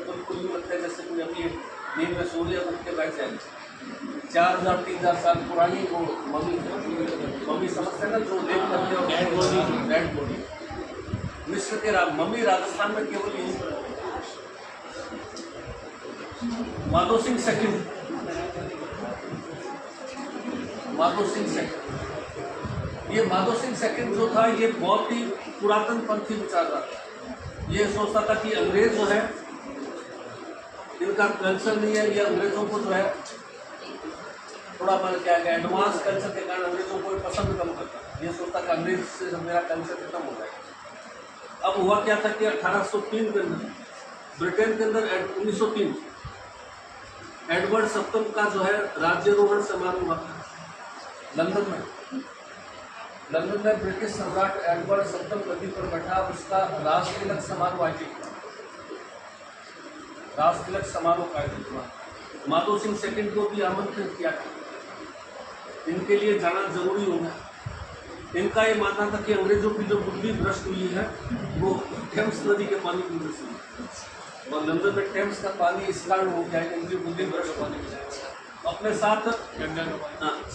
बिल्कुल यूँ लगता है जैसे कोई अभी नींद में सो लिया उठ के बैठ जाए। 4000-3000 साल पुरानी वो मम्मी समझते हैं ना, जो लेप करते हो डेड बॉडी। मिस्र के मम्मी राजस्थान में केवल यही पर माधो सिंह सेकंड ये माधो सिंह सेकंड जो था ये बहुत ही पुरातन पंथी विचारधारा था। ये सोचता था कि अंग्रेज जो है इनका कल्चर नहीं है, ये अंग्रेजों को जो है थोड़ा मतलब क्या है एडवांस कल्चर के कारण अंग्रेजों को पसंद कम करता है। ये सोचता कि अंग्रेज से मेरा कल्चर खत्म हो जाएगा। अब हुआ क्या था कि 1803 के अंदर ब्रिटेन के अंदर 1903 एडवर्ड सप्तम का जो है राज्यारोहण समारोह हुआ था लंदन में ब्रिटिश सम्राट एडवर्ड सप्तम गद्दी पर बैठा। उसका राजतिलक समारोह आयोजित हुआ। माधो सिंह सेकंड को भी आमंत्रित किया था। इनके लिए जाना जरूरी होगा। इनका ये मानना था कि अंग्रेजों की जो बुद्धि भ्रष्ट हुई है वो टेम्स नदी के पानी की वजह से, और लंदन में टेम्स का पानी इस कारण हो गया है कि इनकी बुद्धि भ्रष्ट होने की जाए। अपने साथ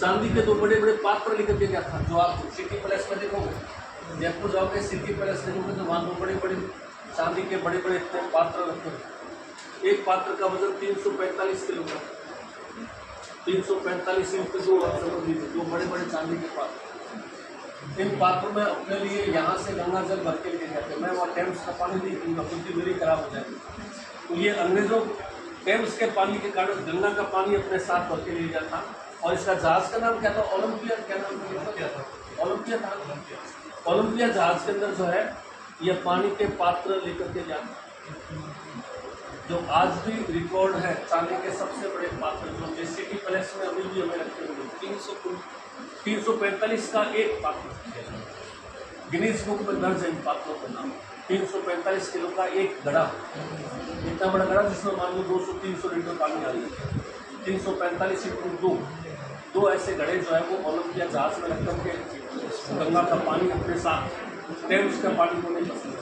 चांदी के 2 बड़े बड़े पात्र लेकर के गया था, जो आप सिटी पैलेस में देखोगे, जयपुर जाओगे सिटी पैलेस देखोगे तो वहाँ 2 बड़े बड़े चांदी के बड़े बड़े पात्र रखे हैं। एक पात्र का वजन 345 किलो का, 345 इंच के 2 बड़े बड़े चांदी के पात्र। इन पात्रों में अपने लिए यहाँ से गंगा जल भर के लेके जाते। मैं वहाँ टेम्स का पानी नहीं पीऊँगा, बुद्धि मेरी खराब हो जाएगी। तो ये अंग्रेजों टेम्स के पानी के कारण गंगा का पानी अपने साथ भर के ले जाता। और इसका जहाज का नाम क्या था? ओलंपिया। क्या नाम क्या था? ओलंपिया था। ओलंपिया जहाज के अंदर जो है ये पानी के पात्र लेकर के जाता, जो आज भी रिकॉर्ड है चांदी के सबसे बड़े पात्र, जो सिटी पैलेस में अभी भी हमें रखे हुए 345 का एक पात्र गिनीज बुक में दर्ज है। इन पात्रों का नाम 345 किलो का एक घड़ा, इतना बड़ा घड़ा जिसमें मान लो 200-300 लीटर पानी आ रही है। 345 × 2 ऐसे घड़े जो है वो ओलंपिया जहाज में रख करके गंगा का पानी अपने साथ टेम्स का पानी को नहीं पसंद है।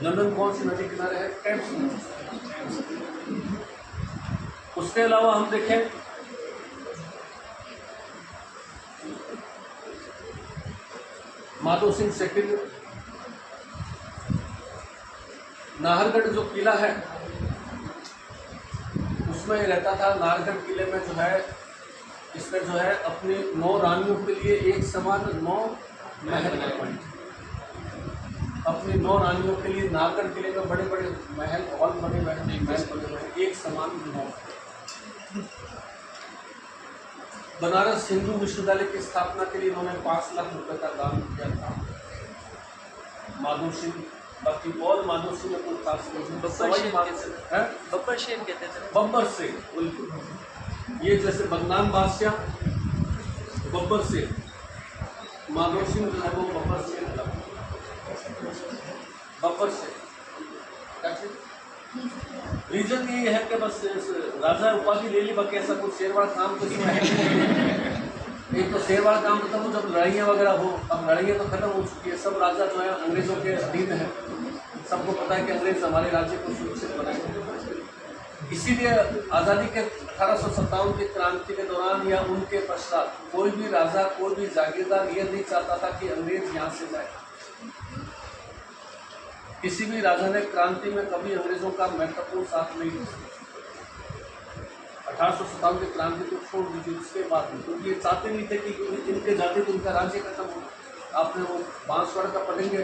लंदन कौन सी नदी किनारे है? टेम्स। उसके अलावा हम देखें माधो सिंह सेकंड नाहरगढ़ जो किला है उसमें रहता था। नाहरगढ़ किले में जो है इसमें जो है अपनी 9 रानियों के लिए एक समान 9 महल है। अपनी 9 रानियों के लिए नाहरगढ़ किले में बड़े बड़े महल हॉल बने हुए एक समान 9। बनारस हिंदू विश्वविद्यालय की स्थापना के लिए उन्होंने 5 लाख रुपए का दान किया था माधो सिंह। बाकी और माधो सिंह ने कोई खास नहीं। बब्बर शेर कहते थे। बब्बर शेर, बिल्कुल। ये जैसे बदनाम बादशाह बब्बर शेर, माधो सिंह जो है वो बब्बर शेर था। बब्बर शेर रीजन ये है कि बस राजा उपाधि ले ली, बाकी ऐसा कुछ शेरवाड़ काम तो इसमें है। एक तो शेरवाड़ काम खत्म हो जब लड़ाइयाँ वगैरह हो। अब लड़ाइयाँ तो खत्म हो चुकी है, सब राजा जो है अंग्रेजों के अधीन है। सबको पता है कि अंग्रेज हमारे राज्य को सुरक्षित बनाए। इसीलिए आज़ादी के 1857 की क्रांति के दौरान या उनके पश्चात कोई भी राजा कोई भी जागीरदार ये नहीं चाहता था कि अंग्रेज यहाँ से जाए। किसी भी राजा ने क्रांति में कभी अंग्रेजों का महत्वपूर्ण साथ नहीं दिया। 1857 की क्रांति को छोड़ दीजिए, उसके बाद क्योंकि ये चाहते नहीं थे कि इनके जाते तो उनका राज्य खत्म हो। आपने वो बांसवाड़ा का पढ़ेंगे,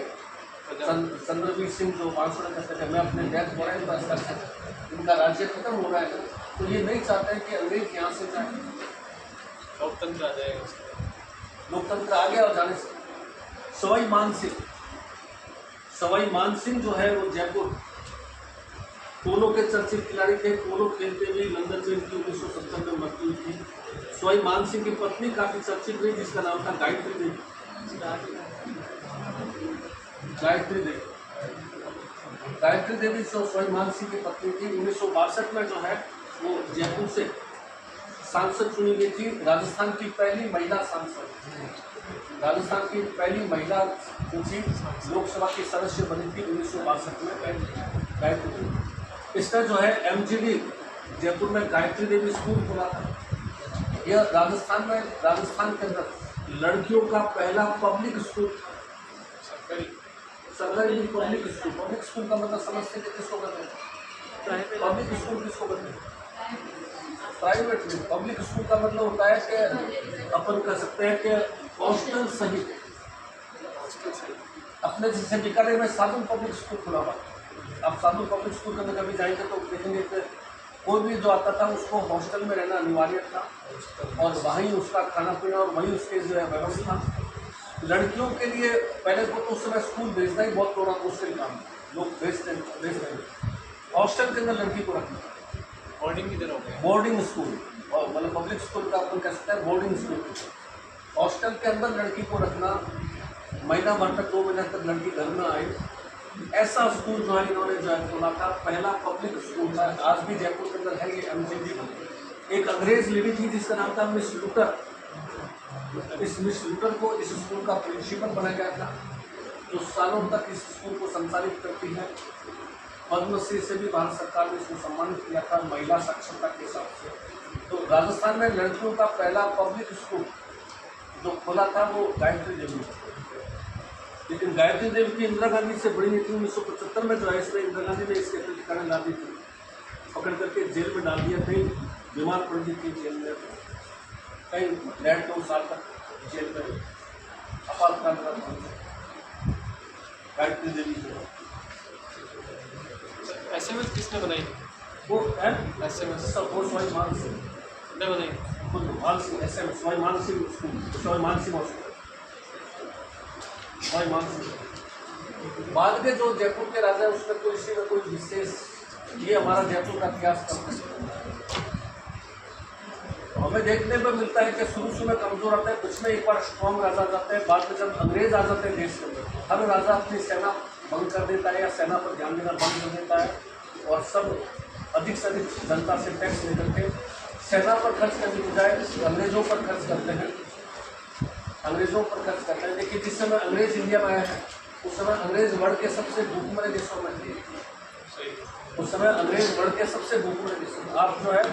चंद्रवीर सिंह जो बांसवाड़ा कहते थे, मैं अपने डेथ हो रहा है तो इनका राज्य खत्म हो रहा है। तो ये नहीं चाहते हैं कि अंग्रेज यहाँ से जाए, लोकतंत्र आ जाएगा। लोकतंत्र आ गया और जाने से सवाई मानसिंह जो है वो जयपुर पोलो के चर्चित खिलाड़ी थे। पोलो खेलते हुए लंदन में इनकी 1970 में मृत्यु हुई थी। सवाई मानसिंह की पत्नी काफी चर्चित रही जिसका नाम था गायत्री देवी। गायत्री देवी जो सवाई मानसिंह की पत्नी थी, 1962 में जो है वो जयपुर से सांसद चुनी गई थी। राजस्थान की पहली महिला सांसद, राजस्थान की पहली महिला जो थी लोकसभा की सदस्य बनी थी 1962 में। गायत्री देवी। इसका जो है MGD जयपुर में गायत्री देवी स्कूल खुला था। यह राजस्थान के अंदर लड़कियों का पहला पब्लिक स्कूल, सरकारी पब्लिक स्कूल। पब्लिक स्कूल का मतलब समझते हैं कि किसको कहते हैं? पब्लिक स्कूल किसको कहते हैं? प्राइवेट में। पब्लिक स्कूल का मतलब होता है कि अपन कह सकते हैं कि हॉस्टल सहित अपने जैसे बीकानेर में साधु पब्लिक स्कूल खुला हुआ। आप साधु पब्लिक स्कूल के अंदर कभी जाएंगे तो देखेंगे कि कोई भी जो आता था उसको हॉस्टल में रहना अनिवार्य था और वहीं उसका खाना पीना और वहीं उसके जो है व्यवस्था। लड़कियों के लिए पहले तो उस समय स्कूल भेजना ही बहुत थोड़ा मुश्किल काम, लोग भेजते हॉस्टल के अंदर लड़की को रखना, बोर्डिंग की तरह हो गया। बोर्डिंग स्कूल, और मतलब पब्लिक स्कूल का अपन कह सकते हैं बोर्डिंग स्कूल। हॉस्टल के अंदर लड़की को रखना, महीना भर तक 2 महीने तक लड़की घर में आई, ऐसा स्कूल जो है इन्होंने जो है खोला था। पहला पब्लिक स्कूल था। आज भी जयपुर के अंदर है ये MGD। एक अंग्रेज लेडी थी जिसका नाम था मिस लुटर। इस मिस लुटर को इस स्कूल का प्रिंसिपल बनाया गया था, जो सालों तक इस स्कूल को संचालित करती है। पद्मश्री से भी भारत सरकार ने इसको सम्मानित किया था महिला साक्षरता के हिसाब से। तो राजस्थान में लड़कियों का पहला पब्लिक स्कूल जो खोला था वो गायत्री देवी। लेकिन गायत्री देवी की इंदिरा गांधी से बड़ी नीति 1975 में जो है इसमें इंदिरा गांधी ने इसके प्रतिकरण ला दी थी, पकड़ करके जेल में डाल दिया। कहीं बीमार पड़ गई थी जेल में, कहीं 1.5-2 साल तक जेल में आपातकाल गायत्री देवी जो है। SMS किसने बनाई? वो SMS सब वो स्वामी मान सिंह ने बनाई। खुद मान सिंह SMS स्वामी मान सिंह स्कूल, स्वामी मान सिंह हॉस्पिटल, स्वामी मान सिंह। बाद के जो जयपुर के राजा है उसमें कोई इसी में कोई विशेष, ये हमारा जयपुर का इतिहास करते हैं। तो हमें देखने पर मिलता है कि शुरू में कमजोर आता है, कुछ में एक बार स्ट्रॉन्ग राजा आ जाते हैं। बाद में जब अंग्रेज आ जाते हैं देश के अंदर, हर राजा अपनी सेना भंग कर देता है या सेना पर ध्यान देना बंद कर देता है और सब अधिक से अधिक जनता से टैक्स लेकर के सेना पर खर्च करने की बजाय अंग्रेजों पर खर्च करते हैं। अंग्रेजों पर खर्च करते हैं। देखिए जिस समय अंग्रेज इंडिया में आया है उस समय अंग्रेज वर्ल्ड के सबसे भूखमरे देशों में थे। उस समय अंग्रेज वर्ल्ड के सबसे भूखमरे देशों में। आप जो है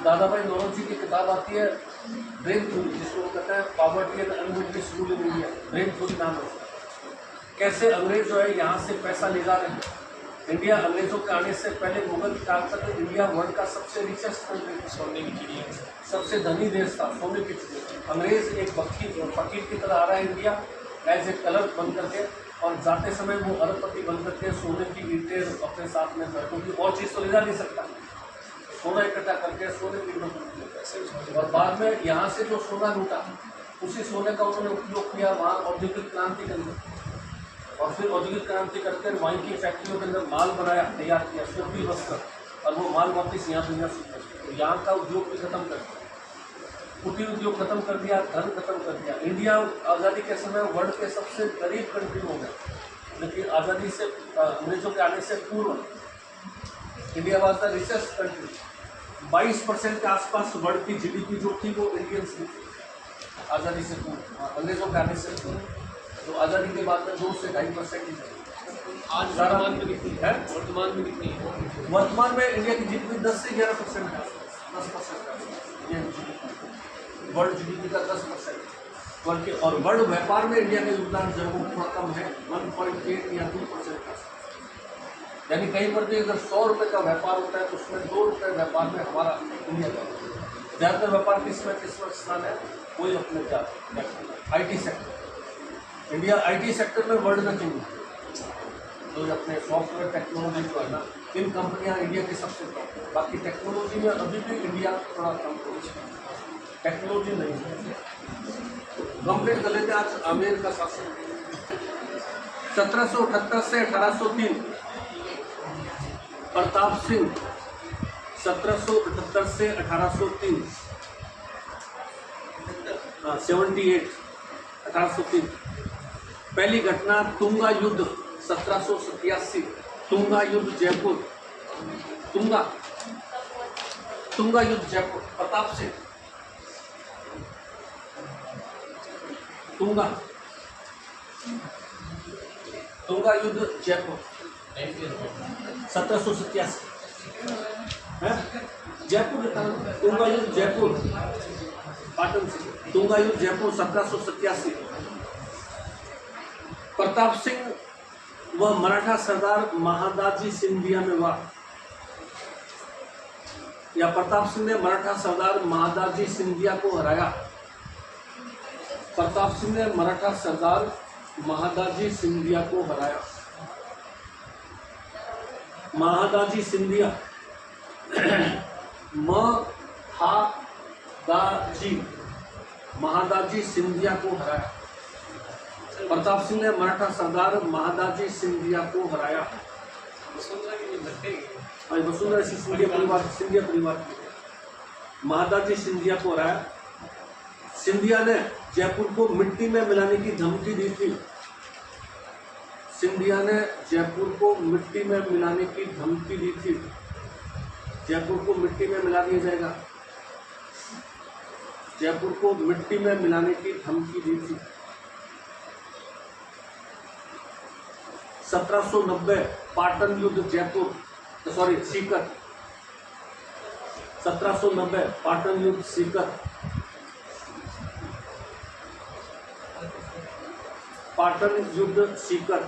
दादा भाई नौरोजी की किताब आती है ब्रेन थ्योरी, जिसको वो कहते हैं पॉवर्टी एंड अनविटनेस rule in India, drain theory नाम है। कैसे अंग्रेज जो है यहाँ से पैसा ले जा रहे हैं। इंडिया अंग्रेजों के आने से पहले मुगल काल तक इंडिया वर्ल्ड का सबसे रिचेस्ट कंट्री था, सोने की चिड़िया, सबसे धनी देश था, सोने की चिड़िया। अंग्रेज एक फकीर की तरह आ रहा है इंडिया एज ए कलर बन करके, और जाते समय वो अरबपति बन करके सोने की ईंटें अपने साथ में, क्योंकि और चीज़ तो ले जा नहीं सकता, सोना इकट्ठा करके सोने की ईंटों, और बाद में यहाँ से जो सोना लूटा उसी सोने का उन्होंने उपयोग किया वहाँ औद्योगिक क्रांति के अंदर, और फिर औद्योगिक क्रांति करके वाइन की फैक्ट्रियों के अंदर माल बनाया, तैयार किया, सूती वस्त्र, और वो माल वापिस यहाँ भेजना शुरू कर दिया। तो यहाँ का उद्योग भी खत्म कर दिया, कुटीर उद्योग खत्म कर दिया, धन खत्म कर दिया। इंडिया आज़ादी के समय वर्ल्ड के सबसे गरीब कंट्री हो गया, लेकिन आज़ादी से अंग्रेजों के आने से पूर्व India was the richest country. 22% के आसपास वर्ल्ड की GDP जो थी वो इंडियंस की थी आज़ादी से पूर्व, अंग्रेजों के आने से पूर्व। तो आज़ादी के बाद में 2 से 2.5% ही आज वर्तमान में कितनी है? वर्तमान में कितनी है? वर्तमान में इंडिया की GDP 10 से 11% है, 10% है वर्ल्ड GDP का 10%। और वर्ल्ड व्यापार में इंडिया का योगदान जो है वो थोड़ा कम है, 1.8 या 2% का। यानी कहीं पर भी अगर 100 रुपये का व्यापार होता है तो उसमें 2 रुपये व्यापार में हमारा इंडिया का। ज़्यादातर व्यापार किस वक्त स्थान है, कोई अपने क्या IT sector. India IT sector में वर्ल्ड का किंग है। तो अपने सॉफ्टवेयर टेक्नोलॉजी जो है ना, इन कंपनियां इंडिया की सबसे टॉप है। बाकी टेक्नोलॉजी में अभी भी इंडिया थोड़ा कम टेक्नोलॉजी नहीं है। कंप्लीट कर लेते हैं आज आमेर का शासन 1778 से 1803। प्रताप सिंह 1778 से 1803, 1803। पहली घटना तुंगा युद्ध 1787, तुंगा युद्ध जयपुर, तुंगा युद्ध जयपुर, प्रताप सिंह तुंगा युद्ध जयपुर 1787 है। जयपुर तुंगा युद्ध जयपुर, पाटन से तुंगा युद्ध जयपुर 1787। प्रताप सिंह व मराठा सरदार महादाजी सिंधिया में हुआ, या प्रताप सिंह ने मराठा सरदार महादाजी सिंधिया को हराया। प्रताप सिंह ने मराठा सरदार महादाजी सिंधिया को हराया। महादाजी सिंधिया महादाजी सिंधिया को हराया। प्रताप सिंह ने मराठा सरदार महादाजी सिंधिया को हराया। वसुंधरा सिंधिया परिवार महादाजी सिंधिया को हराया। सिंधिया ने जयपुर को मिट्टी में मिलाने की धमकी दी थी। सिंधिया ने जयपुर को मिट्टी में मिलाने की धमकी दी थी। जयपुर को मिट्टी में मिला दिया जाएगा। जयपुर को मिट्टी में मिलाने की धमकी दी थी। 1790 पाटन युद्ध जयपुर सीकर। 1790 पाटन युद्ध सीकर। पाटन युद्ध सीकर।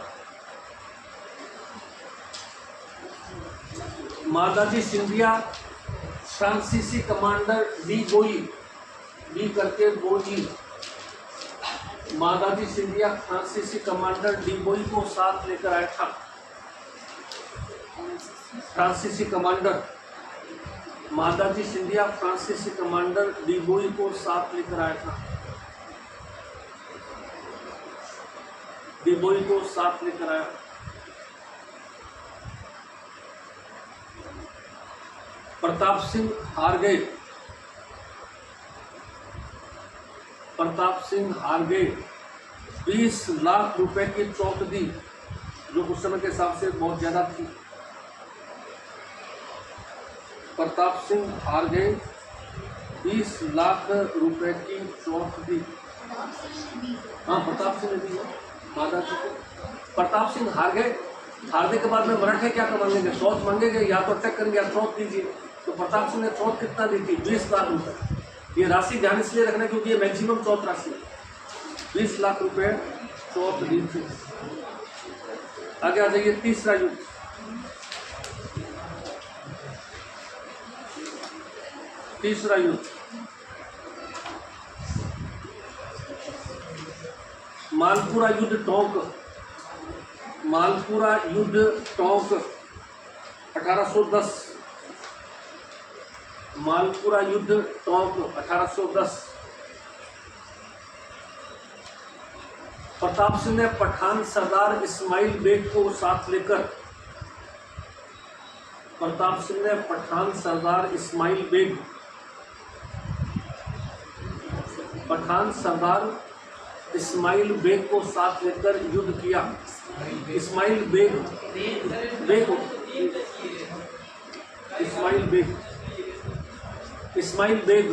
महादाजी सिंधिया फ्रांसीसी कमांडर डी बोई, डी करके बोई, महादाजी सिंधिया फ्रांसीसी कमांडर डी बोई को साथ लेकर आया था। फ्रांसीसी कमांडर महादाजी सिंधिया फ्रांसीसी कमांडर डी बोई को साथ लेकर आया था। डी बोई को साथ लेकर आया। प्रताप सिंह हार गए। प्रताप सिंह हार गए। 20 लाख रुपए की चौथ दी, जो उस समय के हिसाब से बहुत ज्यादा थी। प्रताप सिंह हार गए। 20 लाख रुपए की चौथ दी। हाँ, प्रताप सिंह ने दी महादाजी को। प्रताप सिंह हार गए। हारने के बाद में मराठे क्या मांगेंगे? चौथ मांगेंगे, या तो अटैक करेंगे या चौथ दीजिए। तो प्रताप सिंह ने चौथ कितना दी थी? 20 लाख रुपए। ये राशि ध्यान इसलिए रखना क्योंकि ये मैक्सिमम चौथ राशि है। 20 लाख रुपए चौथ दी थी। आगे आ जाइए। तीसरा युद्ध। तीसरा युद्ध मालपुरा युद्ध टोंक। मालपुरा युद्ध टोंक 1810। मालपुरा युद्ध टोंक 1810। प्रताप सिंह ने पठान सरदार इस्माइल बेग को साथ लेकर, प्रताप सिंह ने पठान सरदार इस्माइल बेग, पठान सरदार इस्माइल बेग को साथ लेकर युद्ध किया। इस्माइल बेग, बेग इस्माइल बेग, इस्माइल बेग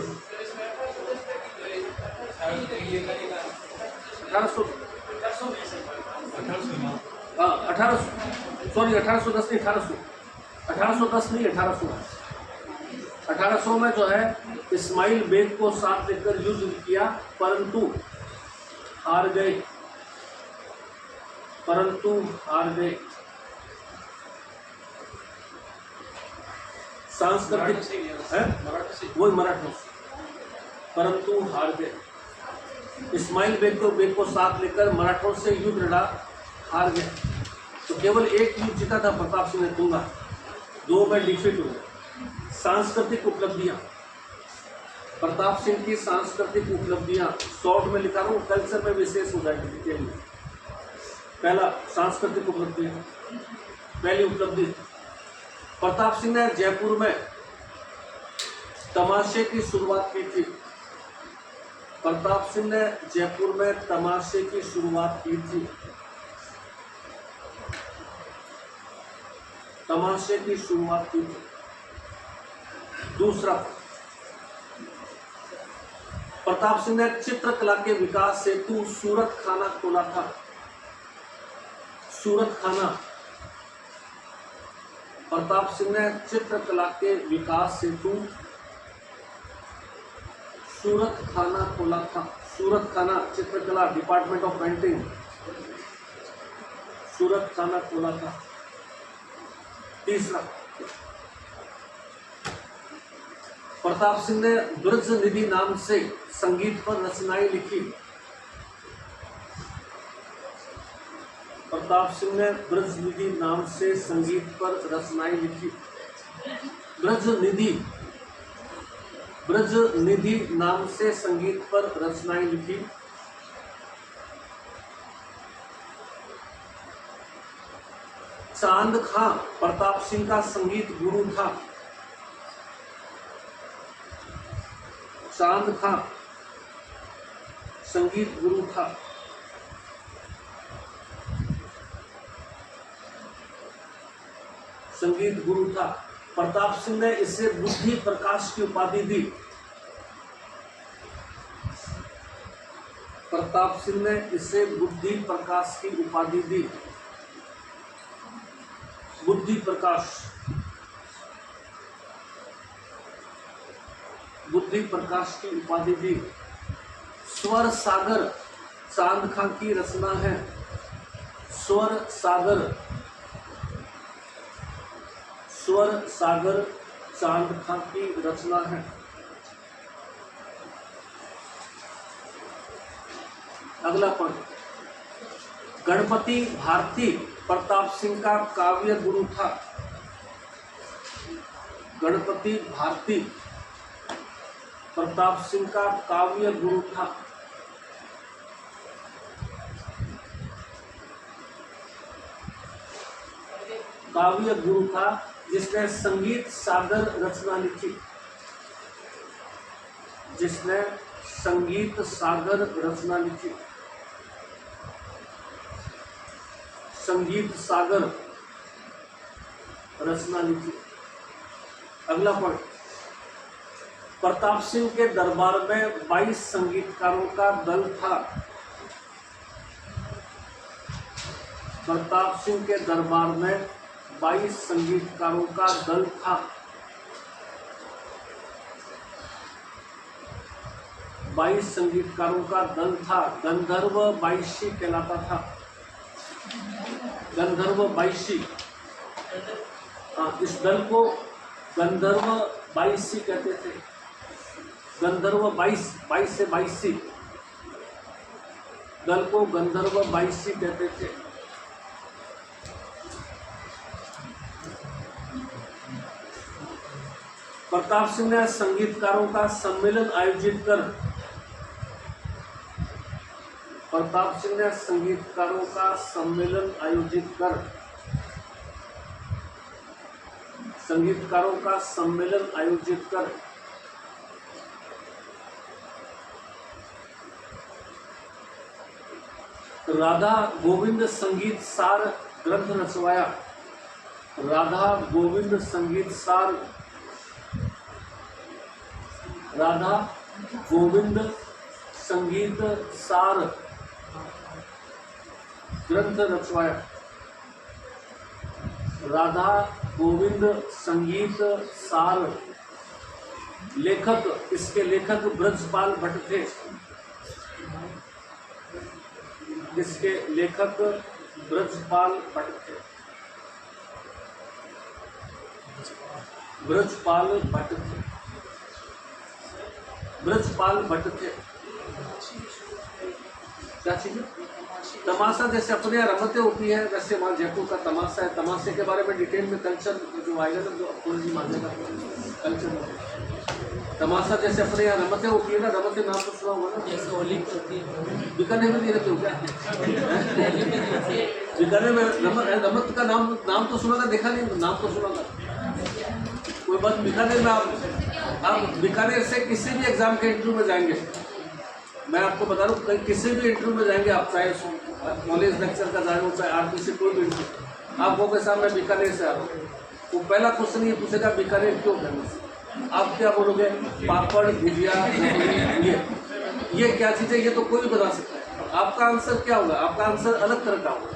1810 में जो है इस्माइल बेग को साथ लेकर युद्ध किया, परंतु हार गए। परंतु हार गए। सांस्कृतिक है वही मराठों से, परंतु हार गए। इस्माइल बेग को साथ लेकर मराठों से युद्ध लड़ा, हार गए। तो केवल एक युद्ध जीता था प्रताप सिंह ने, तुंगा। 2 में डिफीट हुए। सांस्कृतिक उपलब्धियां, प्रताप सिंह की सांस्कृतिक उपलब्धियां शॉर्ट में लिखा हूँ, कल्चर में विशेष हो जाएगी डिटेल में। पहला सांस्कृतिक उपलब्धियां। पहली उपलब्धि, प्रताप सिंह ने जयपुर में तमाशे की शुरुआत की थी। प्रताप सिंह ने जयपुर में तमाशे की शुरुआत की थी। तमाशे की शुरुआत की थी। दूसरा, प्रताप सिंह ने चित्रकला के विकास हेतु सूरत खाना खोला था। सूरत खाना प्रताप सिंह ने चित्रकला के विकास हेतु सूरत खाना खोला था। सूरत खाना चित्रकला डिपार्टमेंट ऑफ पेंटिंग, सूरत खाना खोला था। तीसरा, प्रताप सिंह ने ब्रज निधि नाम से संगीत पर रचनाएं लिखी। प्रताप सिंह ने ब्रज निधि नाम से संगीत पर रचनाएं लिखी। ब्रज निधि नाम से संगीत पर रचनाएं लिखी। चांद खां प्रताप सिंह का संगीत गुरु था। चांद खां संगीत गुरु था। संगीत गुरु था। प्रताप सिंह ने इसे बुद्धि प्रकाश की उपाधि दी। प्रताप सिंह ने इसे बुद्धि प्रकाश की उपाधि दी। बुद्धि प्रकाश, बुद्धि प्रकाश की उपाधि दी। स्वर सागर चांद खां की रचना है। स्वर सागर, स्वर सागर चांद खां की रचना है। अगला पद, गणपति भारती प्रताप सिंह का काव्य गुरु था। गणपति भारती प्रताप सिंह का काव्य गुरु था। काव्य गुरु था जिसने संगीत सागर रचना लिखी। जिसने संगीत सागर रचना लिखी। संगीत सागर रचना लिखी। अगला पॉइंट, प्रताप सिंह के दरबार में 22 संगीतकारों का दल था। प्रताप सिंह के दरबार में 22 संगीतकारों का दल था। बाईस संगीतकारों का दल था। गंधर्व बाईशी कहलाता था। गंधर्व बाईशी, इस दल को गंधर्व बाईसी कहते थे। गंधर्व 22 से 22 दल को गंधर्व बाईसी कहते थे। प्रताप सिंह ने संगीतकारों का सम्मेलन आयोजित कर प्रताप सिंह ने संगीतकारों का सम्मेलन आयोजित कर संगीतकारों का सम्मेलन आयोजित कर राधा गोविंद संगीत सार ग्रंथ रचवाया। राधा गोविंद संगीत सार, राधा गोविंद संगीत सार ग्रंथ रचवाया। राधा गोविंद संगीत सार, लेखक, इसके लेखक ब्रजपाल भट्ट थे। इसके लेखक ब्रजपाल भट्ट थे। ब्रजपाल भट्ट थे। ब्रजपाल भट्ट थे। क्या चीज? तमाशा जैसे अपने यहाँ रमतें होती है वैसे वहाँ जयपुर का तमाशा है। तमाशे के बारे में डिटेल में कल्चर जो आएगा ना, जो अपूर्ण जी मानेगा कल्चर। तमाशा जैसे अपने यहाँ रमतें होती है ना, रमतें नाम तो सुना होगा ना, जैसे होली होती है। बीकानेर में नहीं रहते हो क्या? बीकानेर में रमत का नाम तो सुना था, देखा नहीं, नाम तो सुना था। कोई बात, बीकानेर में आप बीकानेर से किसी भी एग्जाम के इंटरव्यू में जाएंगे, मैं आपको बता रहा हूँ, किसी भी इंटरव्यू में जाएंगे आप, चाहे कॉलेज लेक्चर का जाए हो, चाहे आरटीसी कोई भी इंटरव्यू, आप वो के सामने बीकानेर से आ रहा हूँ, वो पहला क्वेश्चन ये पूछेगा बीकानेर क्यों फेमस। आप क्या बोलोगे? पापड़, गुजिया, ये क्या चीज़ है, ये तो कोई भी बता सकता है। आपका आंसर क्या होगा? आपका आंसर अलग तरह का होगा।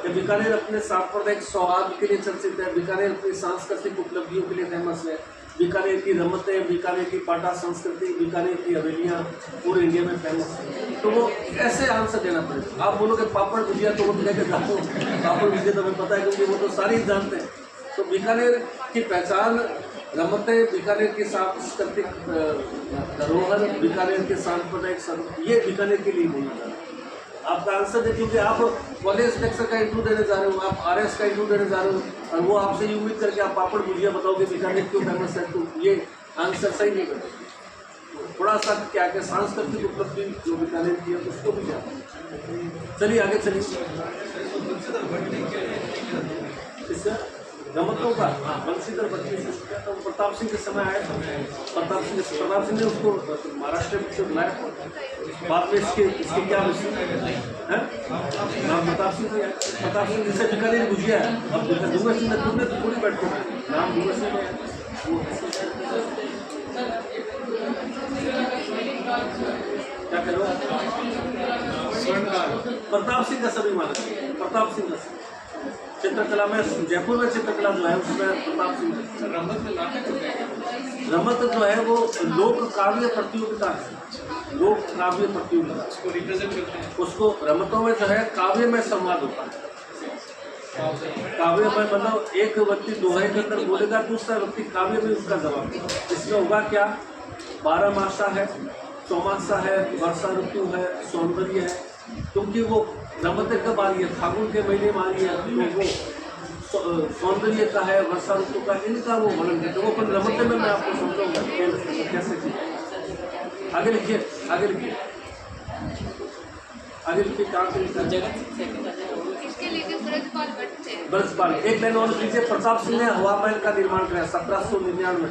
कि बीकानेर अपने सांप्रदायिक सौहार्द के लिए चर्चित है, बीकानेर अपनी सांस्कृतिक उपलब्धियों के लिए फेमस है, बीकानेर की रमतें, बीकानेर की पाटा संस्कृति, बीकानेर की हवेलियाँ पूरे इंडिया में फेमस है। तो वो ऐसे आंसर देना पड़ेगा। आप बोलोगे पापड़ भुजिया तो वो लेकर जाओ, पापड़ भुजिया तो हमें पता है क्योंकि वो तो सारे ही जानते हैं। तो बीकानेर की पहचान रमतें, बीकानेर की सांस्कृतिक धरोहर, बीकानेर के सांप्रदायिक, ये बीकानेर के लिए बोलना चाह रहा है। आपका आंसर दे, क्योंकि आप कॉलेज लेक्चर का इंटरव्यू देने जा रहे हो, आप आरएस का इंटरव्यू देने जा रहे हो और वो आपसे ये उम्मीद करके आप पापड़ भुजिया बताओगे बीकानेर क्यों फेमस है, तो ये आंसर सही नहीं करेगा। थोड़ा सा क्या क्या सांस्कृतिक उपलब्धि जो बीकानेर की है उसको भी जाना। चलिए आगे चलिए। रमतों का बंशीधर बत्ती तो प्रताप सिंह के समय आया था। प्रताप सिंह ने उसको महाराष्ट्र में से बुलाया। बाद में इसके क्या विषय है? नाम प्रताप सिंह जैसे बीकानेर भुजिया है। अब दूंगा सिंह तुमने तो थोड़ी बैठ कर नाम दूंगा सिंह है। क्या करो? प्रताप सिंह का सभी माना, प्रताप सिंह का चित्रकला में, जयपुर में चित्रकला जो है उसमें प्रताप सिंह। रमत जो है वो लोक काव्य प्रतियोगिता है, लोक काव्य प्रतियोगिता उसको रिप्रेजेंट करते हैं। उसको रमतों में जो है काव्य में संवाद होता है। काव्य में मतलब एक व्यक्ति दोहे के अंदर बोलेगा, दूसरा व्यक्ति काव्य में उसका जवाब देगा। इसमें होगा क्या? 12 मासा है, चौमासा है, वर्षा ऋतु है, सौंदर्य है, क्योंकि वो रमतें कब आ रही है? फागुन के महीने में आ रही है, तो वो सौंदर्य का है, वर्षा ऋतु का, इनका वो वर्णन करते हैं। वो अपन रमतें में मैं आपको समझाऊंगा कैसे की। आगे लिखिए, आगे लिखिए, आगे लिखिए। कहाँ के ब्रजपाल, एक लाइन और लीजिए। प्रताप सिंह ने हवा महल का निर्माण किया 1799।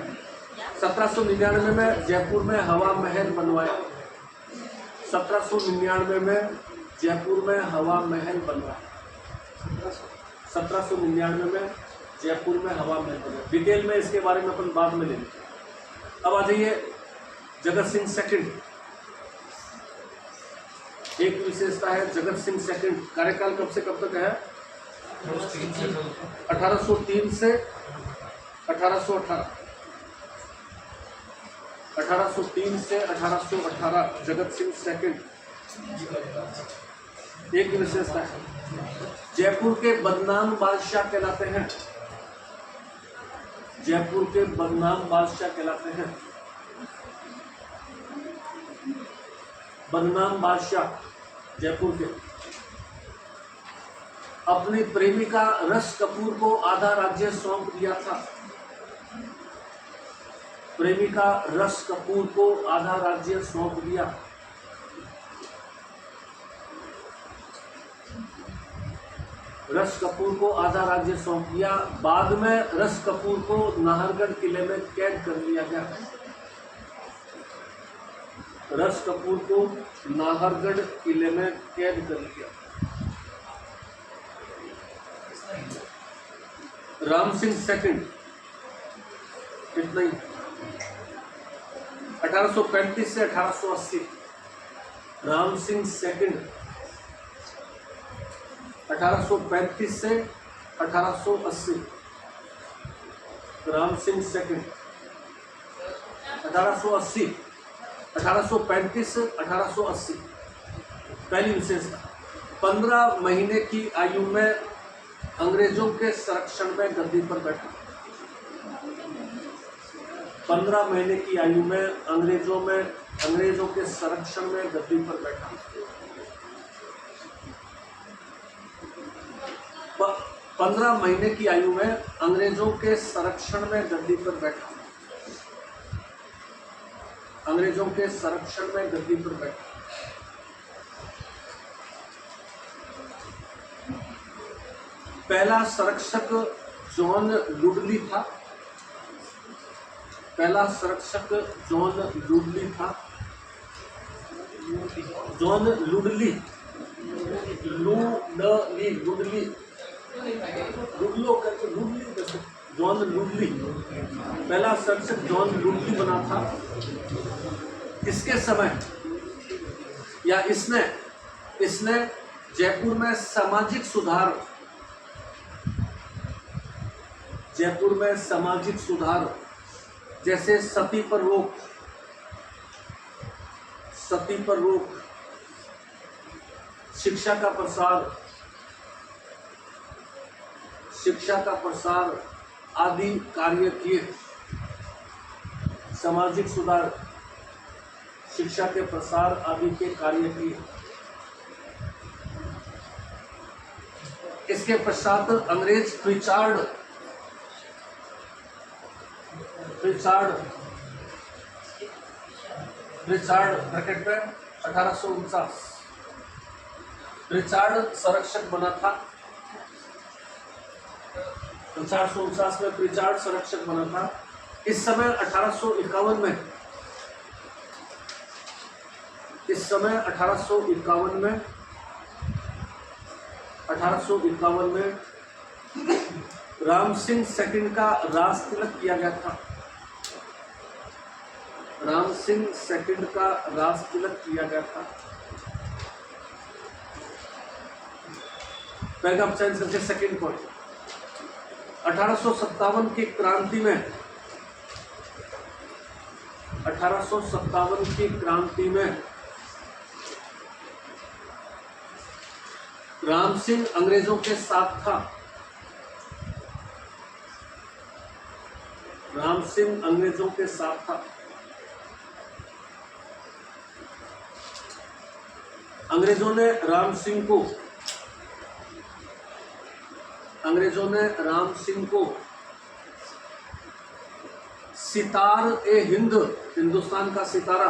1799 में जयपुर में हवा महल बनवाया। 1799 में जयपुर में हवा महल बनवाया। 1799 में जयपुर में हवा महल बनवाया। डिटेल में इसके बारे में अपन बाद में लेंगे। अब आ जाइए जगत सिंह सेकंड। एक विशेषता है जगत सिंह सेकंड, कार्यकाल कब से कब तक है? 1803 से 1818। 1803 से 1818 जगत सिंह सेकंड। एक विशेषता है, जयपुर के बदनाम बादशाह कहलाते हैं। जयपुर के बदनाम बादशाह कहलाते हैं। बदनाम बादशाह जयपुर के अपनी प्रेमिका रस कपूर को आधा राज्य सौंप दिया था। प्रेमिका रस कपूर को आधा राज्य सौंप दिया। रस कपूर को आधा राज्य सौंप दिया। बाद में रस कपूर को नाहरगढ़ किले में कैद कर लिया गया। रस कपूर को नाहरगढ़ किले में कैद कर लिया। राम सिंह सेकंड, इतना ही। 1835 से 1880 राम सिंह सेकंड। 1835 से 1880 राम सिंह सेकंड। 1880 1835 से 1880। पहली विशेषता, 15 महीने की आयु में अंग्रेजों के संरक्षण में गद्दी पर बैठा। 15 महीने की आयु में अंग्रेजों के संरक्षण में गद्दी पर बैठा। 15 महीने की आयु में अंग्रेजों के संरक्षण में गद्दी पर बैठा। अंग्रेजों के संरक्षण में गद्दी पर बैठा। पहला संरक्षक जॉन लुडली था। पहला संरक्षक जॉन लुडली था। जॉन लुडली, लुडली जॉन लुडली, पहला संरक्षक जॉन लुडली बना था। इसके समय या इसने जयपुर में सामाजिक सुधार जयपुर में सामाजिक सुधार जैसे सती पर रोक, शिक्षा का प्रसार आदि कार्य किए। सामाजिक सुधार, शिक्षा के प्रसार आदि के कार्य किए। इसके पश्चात अंग्रेज प्रिचार्ड ब्रैकेट में 1849 प्रिचार्ड संरक्षक बना था। 1849 में प्रिचार्ड संरक्षक बना था। इस समय 1851 में राम सिंह सेकंड का राज तिलक किया गया था। राम सिंह सेकंड का राज तिलक किया गया था। पैगाम चेंज करके सेकंड पॉइंट, 1857 की क्रांति में 1857 की क्रांति में राम सिंह अंग्रेजों के साथ था। राम सिंह अंग्रेजों के साथ था। अंग्रेजों ने राम सिंह को सितार ए हिंद, हिंदुस्तान का सितारा,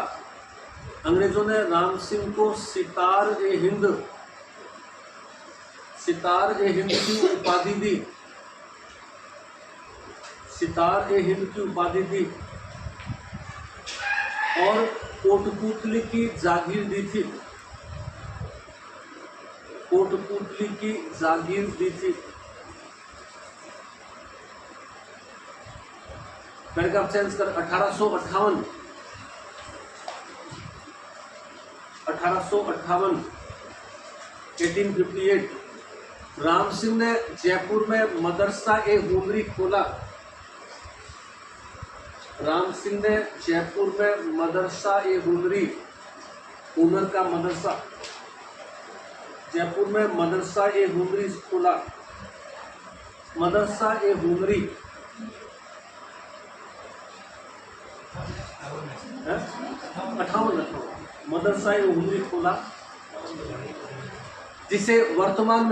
अंग्रेजों ने राम सिंह को सितार ए हिंद की उपाधि दी। सितार ए हिंद की उपाधि दी और कोटपुतली की जागीर दी थी। कोटपुतली की जागीर दी थी। पैराग्राफ चेंज कर 1858 1858 राम सिंह ने जयपुर में मदरसा ए हुनरी खोला। राम सिंह ने जयपुर में मदरसा ए हुनरी, हुनर का मदरसा, जयपुर में मदरसा ए हुनरी खोला। मदरसा ए हुनरी 58 मदरसा ए हुनरी खोला, जिसे वर्तमान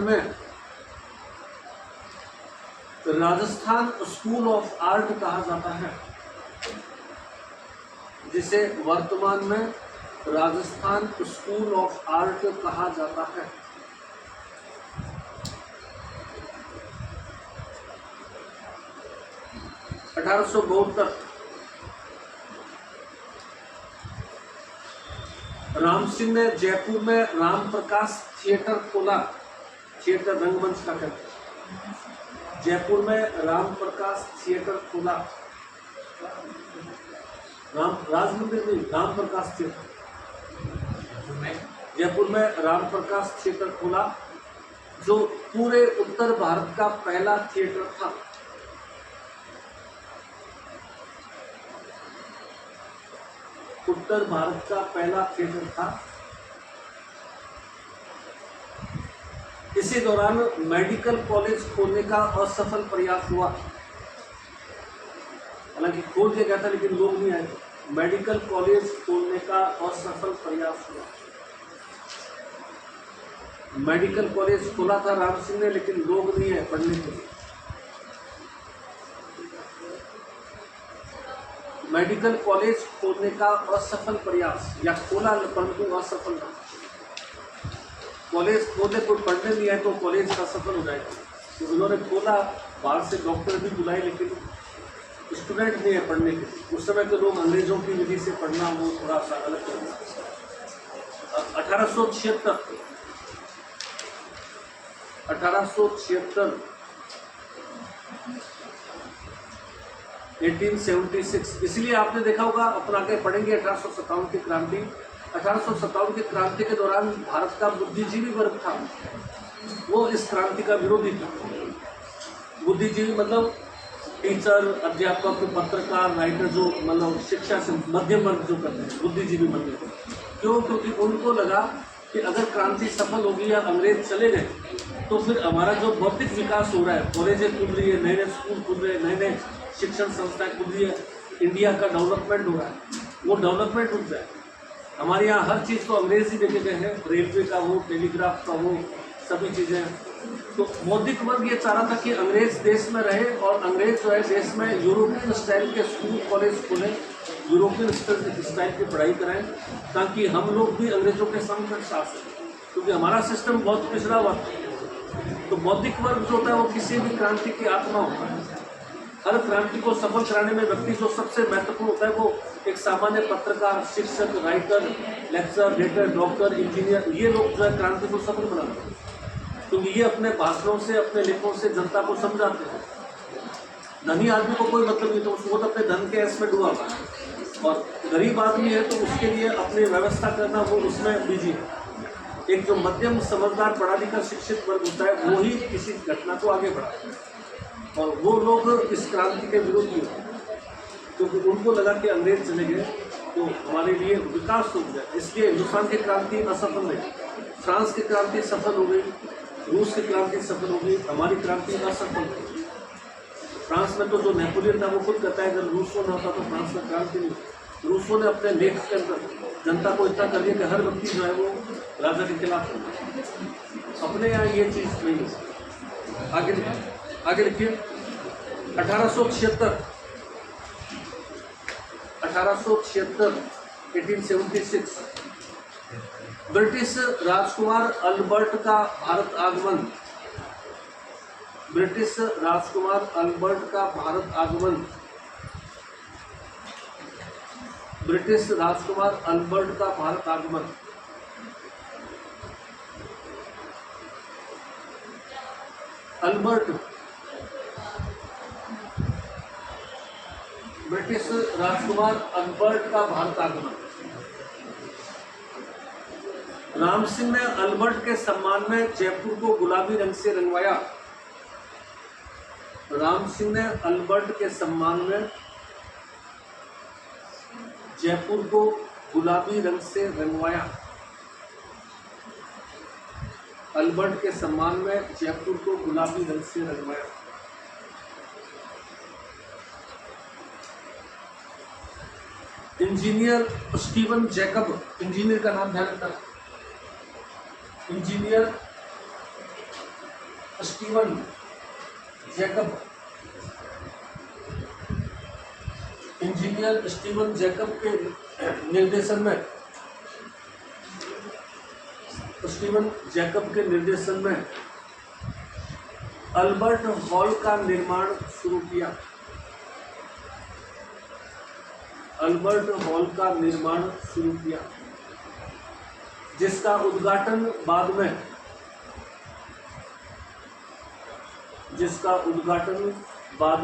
में राजस्थान स्कूल ऑफ आर्ट कहा जाता है। जिसे वर्तमान में राजस्थान स्कूल ऑफ आर्ट कहा जाता है। राम सिंह ने जयपुर में राम प्रकाश थिएटर खोला। थिएटर रंगमंच का कहते हैं। जयपुर में राम प्रकाश थिएटर खोला। राज मंदिर नहीं, राम प्रकाश थिएटर। जयपुर में राम प्रकाश थिएटर खोला, जो पूरे उत्तर भारत का पहला थिएटर था। उत्तर भारत का पहला थिएटर था। इसी दौरान मेडिकल कॉलेज खोलने का असफल प्रयास हुआ। हालांकि खोल के गया था लेकिन लोग नहीं आए। मेडिकल कॉलेज खोलने का असफल प्रयास हुआ। मेडिकल कॉलेज खोला था राम सिंह ने, लेकिन लोग नहीं आए पढ़ने के लिए। मेडिकल कॉलेज खोलने का असफल प्रयास, या खोला परंतु असफल रहा। कॉलेज खोले कोई पढ़ने नहीं आए तो कॉलेज असफल हो जाएगा। तो उन्होंने खोला, बाहर से डॉक्टर भी बुलाए, लेकिन स्टूडेंट नहीं है पढ़ने के। उस समय के लोग अंग्रेजों की विधि से पढ़ना वो थोड़ा सा अलग था। 1876 इसलिए आपने देखा होगा, अपन आगे पढ़ेंगे 1857 की क्रांति। 1857 की क्रांति के दौरान भारत का बुद्धिजीवी वर्ग था। वो इस क्रांति का विरोधी था। बुद्धिजीवी मतलब टीचर, अध्यापक, पत्रकार, राइटर, जो मतलब शिक्षा से मध्यम वर्ग जो करते हैं, बुद्धिजीवी मध्यम। क्यों? क्योंकि उनको लगा कि अगर क्रांति सफल होगी या अंग्रेज चले गए तो फिर हमारा जो बौद्धिक विकास हो रहा है, कॉलेजें खुल रही है, नए नए स्कूल खुल रहे हैं, नए नए शिक्षण संस्थाएं खुल रही है, इंडिया का डेवलपमेंट हो रहा है, वो डेवलपमेंट रुक जाए। हमारे यहाँ हर चीज़ तो अंग्रेज ही देखे गए हैं, रेलवे का हो, टेलीग्राफ का हो, सभी चीज़ें। तो बौद्धिक वर्ग ये चाह रहा था कि अंग्रेज देश में रहे और अंग्रेज जो है देश में यूरोपियन स्टाइल के स्कूल कॉलेज खोलें, यूरोपियन स्टाइल की पढ़ाई कराएं, ताकि हम लोग भी अंग्रेजों के समकक्ष आ सकें, क्योंकि हमारा सिस्टम बहुत पिछड़ा हुआ था। तो बौद्धिक वर्ग जो होता है वो किसी भी क्रांति की आत्मा होता है। हर क्रांति को सफल कराने में व्यक्ति जो सबसे महत्वपूर्ण होता है वो एक सामान्य पत्रकार, शिक्षक, writer, lecture, rater, doctor, engineer, ये लोग जो है क्रांति को सफल बनाते हैं, क्योंकि ये अपने भाषणों से, अपने लेखों से जनता को समझाते हैं। धनी आदमी को कोई मतलब नहीं, तो उसको तो अपने धन के ऐश में डूबा हुआ है, और गरीब आदमी है तो उसके लिए अपनी व्यवस्था करना वो उसमें बिजी है। एक जो मध्यम, समझदार, पढ़ा लिखा, शिक्षित वर्ग होता है वो ही किसी घटना को आगे बढ़ाता है, और वो लोग इस क्रांति के विरोधी होते हैं, क्योंकि उनको लगा कि अंग्रेज चले गए तो हमारे लिए विकास हो गया। इसलिए हिंदुस्तान की क्रांति असफल रही, फ्रांस की क्रांति सफल हो गई, रूस की क्रांति सफल हो गई, हमारी क्रांति असफल रही। फ्रांस में तो जो नेपोलियन था वो खुद कहता है अगर रूसों न होता तो फ्रांस में क्रांति नहीं। रूसों ने अपने लेख के अंदर जनता को इतना कर दिया कि हर व्यक्ति जो है वो राजा के खिलाफ हो। अपने यहाँ ये चीज़ नहीं है। आगे लिखिए 1876 1876 ब्रिटिश राजकुमार अल्बर्ट का भारत आगमन। ब्रिटिश राजकुमार अल्बर्ट का भारत आगमन। ब्रिटिश राजकुमार अल्बर्ट का भारत आगमन। अल्बर्ट, ब्रिटिश राजकुमार अल्बर्ट का भारत आगमन। राम सिंह ने अल्बर्ट के सम्मान में जयपुर को गुलाबी रंग से रंगवाया। राम सिंह ने अल्बर्ट के सम्मान में जयपुर को गुलाबी रंग से रंगवाया। अल्बर्ट के सम्मान में जयपुर को गुलाबी रंग से रंगवाया। इंजीनियर स्टीवन जैकब, इंजीनियर का नाम ध्यान रखना, engineer Steven Jacob, engineer Steven Jacob के निर्देशन में, स्टीवन जैकब के निर्देशन में अल्बर्ट हॉल का निर्माण शुरू किया। अल्बर्ट हॉल का निर्माण शुरू किया, जिसका उद्घाटन बाद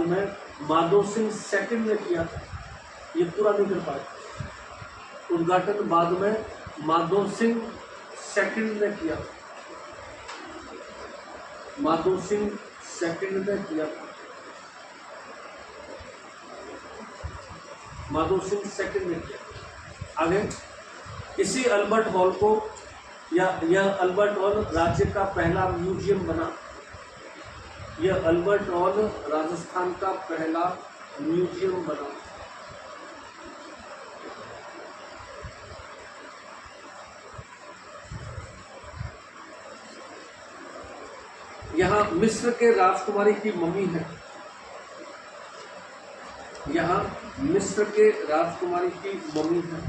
में माधो सिंह सेकंड ने किया था। ये पूरा नहीं कर पाए। उद्घाटन बाद में माधो सिंह सेकंड ने किया, माधो सिंह सेकंड ने किया था। माधो सिंह सेकंड ने किया। आगे इसी अल्बर्ट हॉल को, या यह अल्बर्ट हॉल राज्य का पहला म्यूजियम बना। यह अल्बर्ट हॉल राजस्थान का पहला म्यूजियम बना। यहाँ मिस्र के राजकुमारी की मम्मी है। यहाँ मिस्र के राजकुमारी की मम्मी है।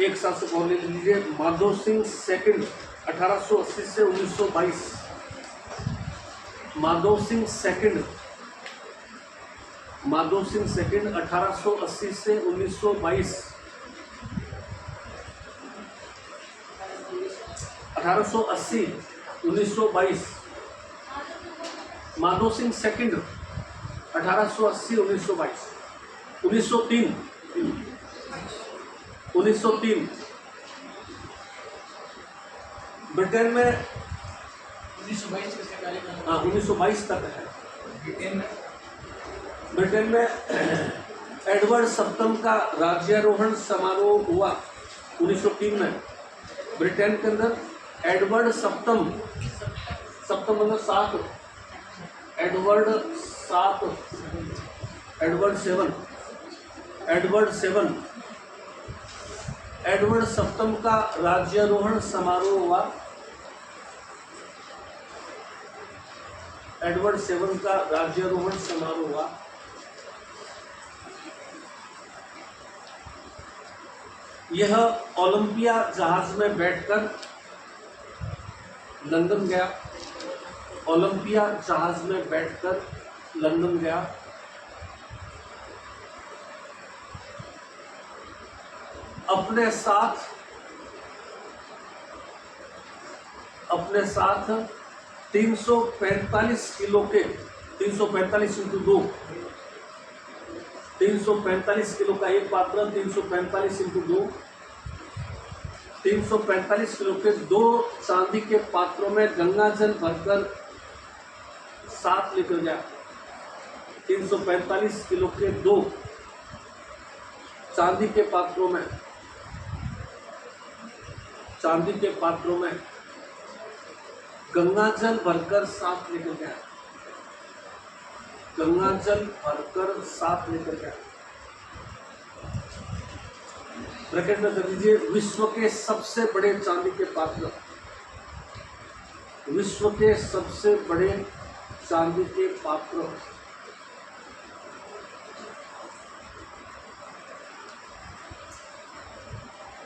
एक साथ से बोल लीजिए, माधो सिंह सेकंड 1880 से 1922। माधो सिंह सेकंड 1880 से 1922। 1880 1922। माधो सिंह सेकंड 1880 1922। 1903 ब्रिटेन में 1922 के कार्यक्रम 1922 तक है। ब्रिटेन में ब्रिटेन में एडवर्ड सप्तम का राज्यारोहण समारोह हुआ 1903 में। ब्रिटेन के अंदर एडवर्ड सप्तम मतलब 7, एडवर्ड सप्तम का राज्यारोहण समारोह हुआ। एडवर्ड 7 का राज्यारोहण समारोह हुआ। यह ओलंपिया जहाज में बैठकर लंदन गया। ओलंपिया जहाज में बैठकर लंदन गया। अपने साथ 345 किलो के 345 इंटू 2 345 किलो का एक पात्र 345 इंटू 2 345 किलो के 2 चांदी के पात्रों में गंगा जल भरकर साथ लेकर गया। 345 किलो के 2 चांदी के पात्रों में गंगा जल भरकर साथ लेकर गया। गंगा जल भरकर साथ लेकर गया। ब्रैकेट में कर दीजिए विश्व के सबसे बड़े चांदी के पात्र। विश्व के सबसे बड़े चांदी के पात्र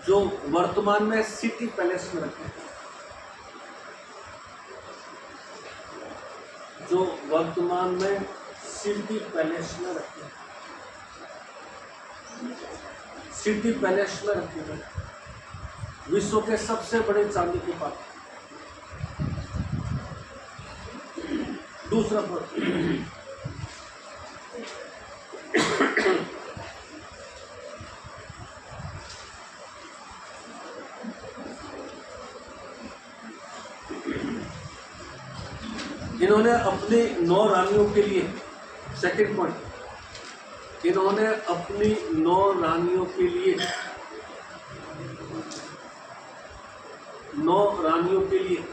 जो वर्तमान में सिटी पैलेस में रखे हैं। जो वर्तमान में सिटी पैलेस में रखे हैं। सिटी पैलेस में रखे हैं विश्व के सबसे बड़े चांदी के पात्र। दूसरा प्रश्न, इन्होंने अपनी 9 रानियों के लिए, सेकंड पॉइंट, इन्होंने अपनी 9 रानियों के लिए 9 रानियों के लिए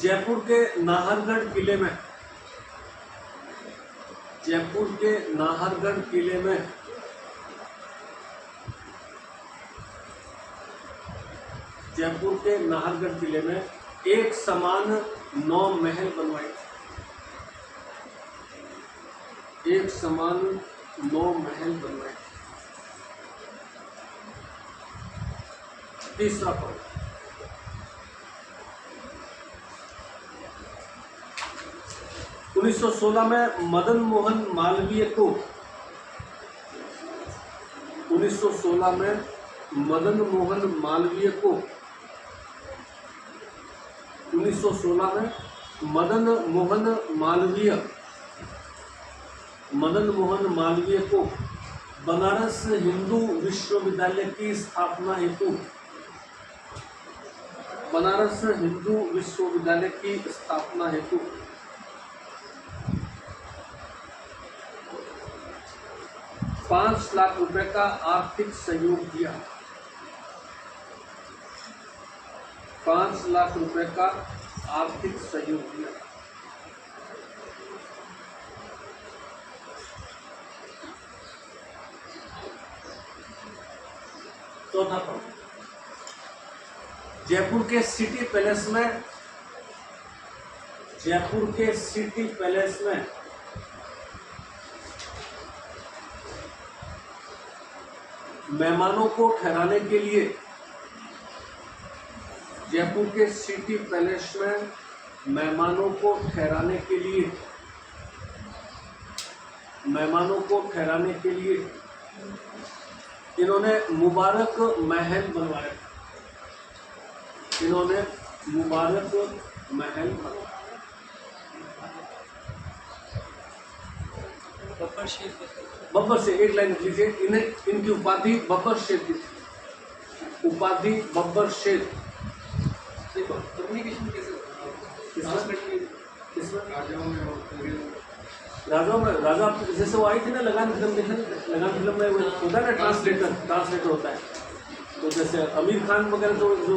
जयपुर के नाहरगढ़ किले में एक समान 9 महल बनवाए। एक समान 9 महल बनवाए। तीसरा पॉइंट, उन्नीस 1916 में मदन मोहन मालवीय को 1916 में मदन मोहन मालवीय को 1916 में मदन मोहन मालवीय को बनारस हिंदू विश्वविद्यालय की स्थापना हेतु 5 लाख रुपए का आर्थिक सहयोग दिया। 5 लाख रुपए का आर्थिक सहयोग दिया। चौथा पॉइंट, जयपुर के सिटी पैलेस में मेहमानों को ठहराने के लिए मेहमानों को ठहराने के लिए इन्होंने मुबारक महल बनवाया। बब्बर शेख, एक लाइन लिख लीजिए। इनकी उपाधि बब्बर शेख की थी। उपाधि बब्बर शेर। देखो कम्युनिकेशन कैसे राजाओं में राजा जैसे वो आई थी ना लगान फिल्म देखा, लगान फिल्म में वो होता है ना ट्रांसलेटर होता है। तो जैसे आमिर खान वगैरह जो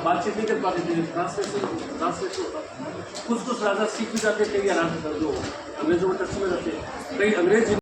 बातचीत नहीं कर पाते थे, ट्रांसलेटर होता। कुछ राजा सीख भी जाते थे या जो अंग्रेजों में टच में रहते, कई अंग्रेज